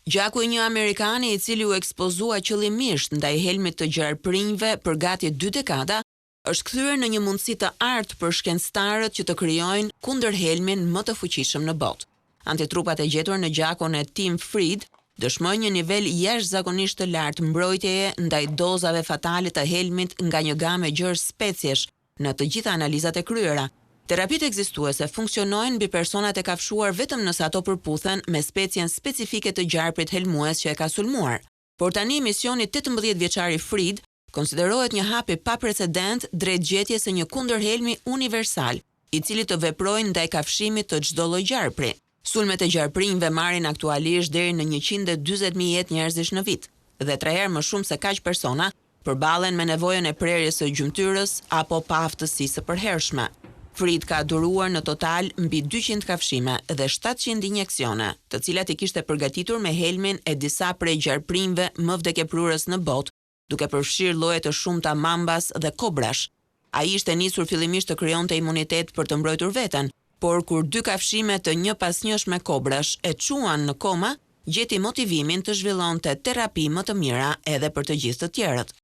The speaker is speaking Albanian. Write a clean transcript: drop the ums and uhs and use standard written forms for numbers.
Gjaku i një Amerikani i cili u ekspozua qëllimisht ndaj helmit të gjarprinjve për gati 2 dekada, është kthyer në një mundësi të artë për shkencëtarët që të krijojnë kundër helmin më të fuqishëm në botë. Antitrupat e gjetur në gjakun e Tim Fried dëshmojnë një nivel jashtëzakonisht të lartë mbrojtjeje ndaj dozave fatale të helmit nga një gamë gjërë speciesh në të gjitha analizat e kryera. Terapitë ekzistuese funksionojnë mbi personat e kafshuar vetëm nëse ato përputhen me specien specifike të gjarprit helmues që e ka sulmuar. Por tani misioni 18 vjeçari Fried konsiderohet një hap i paprecedent drejt gjetjes së një kundërhelmi universal, i cili të veprojë ndaj kafshimit të çdo lloj gjarpri. Sulmet e gjarprinjve marrin aktualisht deri në 140.000 jetë njerëzish në vit, dhe 3 herë më shumë se kaq persona përballen me nevojën e prerjes së gjymtyrës apo pa aftësisë së përhershme. Fried ka duruar në total mbi 200 kafshime dhe 700 injeksione, të cilat i kishte përgatitur me helmin e disa prej gjarprinjve më vdekjeprurës në botë, duke përfshirë lloje të shumta mambas dhe kobrash. Ai ishte nisur fillimisht të krijonte imunitet për të mbrojtur veten, por kur 2 kafshime të një pas njësh me kobrash e çuan në koma, gjeti motivimin të zhvillonte terapi më të mira edhe për të gjithë të tjerët.